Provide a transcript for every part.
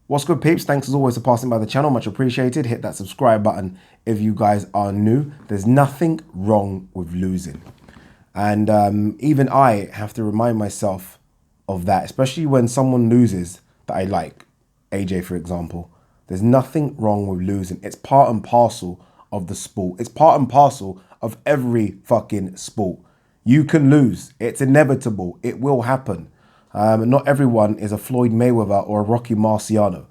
What's good, peeps? Thanks as always for passing by the channel. Much appreciated. Hit that subscribe button if you guys are new. There's nothing wrong with losing. And even I have to remind myself of that, especially when someone loses that I like. AJ, for example. There's nothing wrong with losing. It's part and parcel of the sport. It's part and parcel of every fucking sport. You can lose. It's inevitable. It will happen. Not everyone is a Floyd Mayweather or a Rocky Marciano.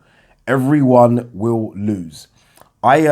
Everyone will lose. I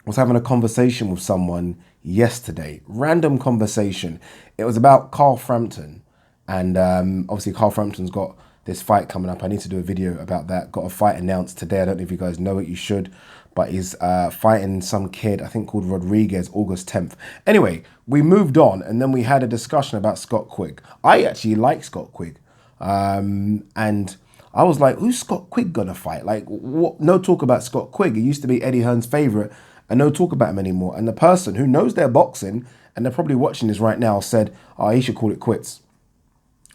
was having a conversation with someone yesterday. Random conversation. It was about Carl Frampton. And obviously Carl Frampton's got this fight coming up. I need to do a video about that. Got a fight announced today. I don't know if you guys know it. You should. But he's fighting some kid, I think called Rodriguez, August 10th. Anyway, we moved on and then we had a discussion about Scott Quigg. I actually like Scott Quigg. And I was like, who's Scott Quigg gonna fight? Like, what? No talk about Scott Quigg. He used to be Eddie Hearn's favorite and no talk about him anymore. And the person who knows their boxing, and they're probably watching this right now, said, oh, he should call it quits.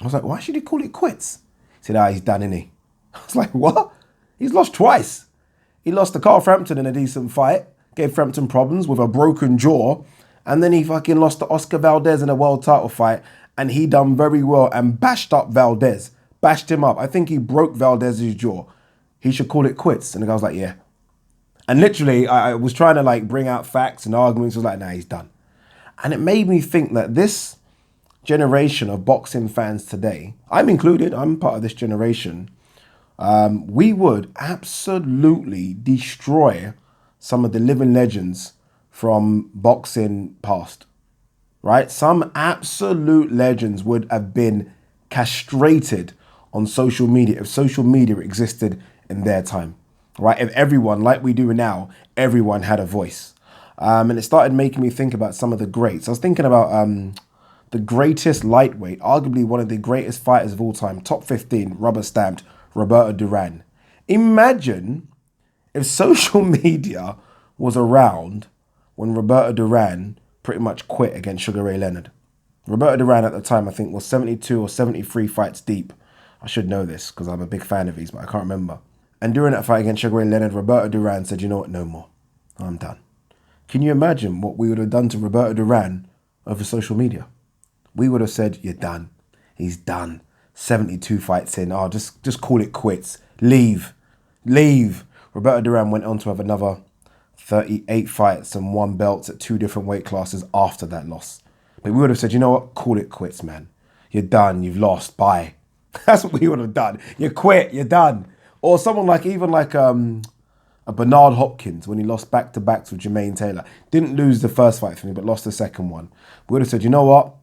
I was like, why should he call it quits? He said, he's done, innit? I was like, what? He's lost twice. He lost to Carl Frampton in a decent fight, gave Frampton problems with a broken jaw, and then he fucking lost to Oscar Valdez in a world title fight, and he done very well and bashed up Valdez, bashed him up. I think he broke Valdez's jaw. He should call it quits. And the guy was like, yeah. And literally, I was trying to like bring out facts and arguments. I was like, nah, he's done. And it made me think that this generation of boxing fans today, I'm included, I'm part of this generation, we would absolutely destroy some of the living legends from boxing past, right? Some absolute legends would have been castrated on social media if social media existed in their time, right? If everyone, like we do now, everyone had a voice. And it started making me think about some of the greats. I was thinking about the greatest lightweight, arguably one of the greatest fighters of all time, top 15, rubber stamped, Roberto Duran. Imagine if social media was around when Roberto Duran pretty much quit against Sugar Ray Leonard. Roberto Duran at the time, I think, was 72 or 73 fights deep. I should know this because I'm a big fan of his, but I can't remember. And during that fight against Sugar Ray Leonard, Roberto Duran said, you know what, no more. I'm done. Can you imagine what we would have done to Roberto Duran over social media? We would have said, you're done. He's done. 72 fights in. Oh, just call it quits. Leave. Roberto Duran went on to have another 38 fights and 1 belts at 2 different weight classes after that loss. But we would have said, you know what? Call it quits, man. You're done. You've lost. Bye. That's what we would have done. You quit. You're done. Or someone like, even like a Bernard Hopkins when he lost back-to-backs with Jermaine Taylor. Didn't lose the first fight for me, but lost the second one. We would have said, you know what?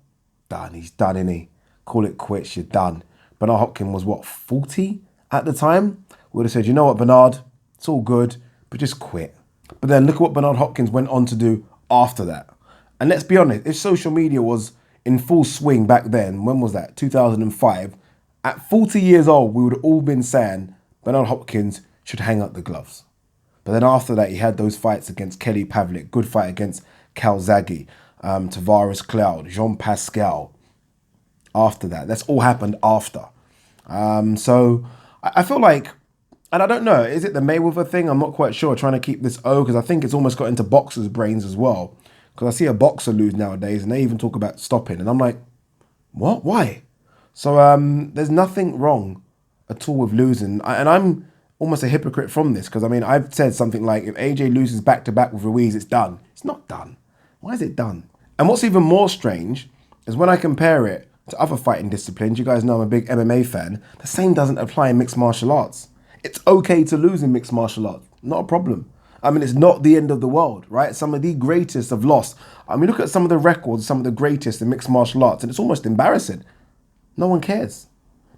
Done. He's done, innit? Call it quits. You're done. Bernard Hopkins was, what, 40 at the time? We would have said, you know what, Bernard? It's all good, but just quit. But then look at what Bernard Hopkins went on to do after that. And let's be honest, if social media was in full swing back then, when was that? 2005. At 40 years old, we would have all been saying Bernard Hopkins should hang up the gloves. But then after that, he had those fights against Kelly Pavlik, good fight against Calzaghe, Tavares Cloud, Jean Pascal. After that, that's all happened after. So I feel like, and I don't know, is it the Mayweather thing? I'm not quite sure, trying to keep this O, because I think it's almost got into boxers' brains as well. Because I see a boxer lose nowadays and they even talk about stopping. And I'm like, what? Why? So there's nothing wrong at all with losing. And I'm almost a hypocrite from this, because I mean, I've said something like, if AJ loses back-to-back with Ruiz, it's done. It's not done. Why is it done? And what's even more strange is when I compare it to other fighting disciplines. You guys know I'm a big MMA fan. The same doesn't apply in mixed martial arts. It's okay to lose in mixed martial arts. Not a problem. I mean, it's not the end of the world, right? Some of the greatest have lost. I mean, look at some of the records, some of the greatest in mixed martial arts, and it's almost embarrassing. No one cares.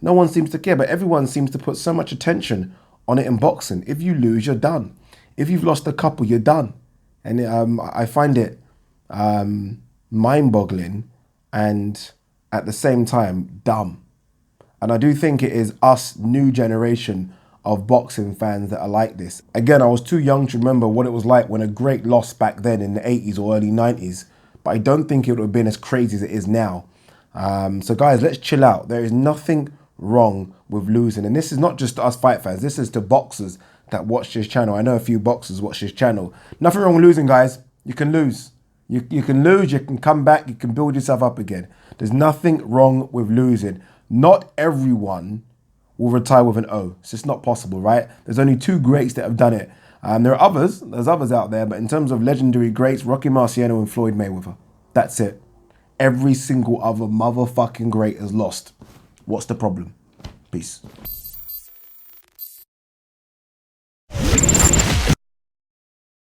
No one seems to care, but everyone seems to put so much attention on it in boxing. If you lose, you're done. If you've lost a couple, you're done. And I find it mind-boggling and at the same time dumb. And I do think it is us, new generation of boxing fans, that are like this. Again, I was too young to remember what it was like when a great lost back then in the 80s or early 90s, but I don't think it would have been as crazy as it is now. So guys, let's chill out. There is nothing wrong with losing. And this is not just to us fight fans. This is to boxers that watch this channel. I know a few boxers watch this channel. Nothing wrong with losing, guys. You can lose. You can lose, you can come back, you can build yourself up again. There's nothing wrong with losing. Not everyone will retire with an O. It's just not possible, right? There's only 2 greats that have done it. There are others, there's others out there, but in terms of legendary greats, Rocky Marciano and Floyd Mayweather. That's it. Every single other motherfucking great has lost. What's the problem? Peace.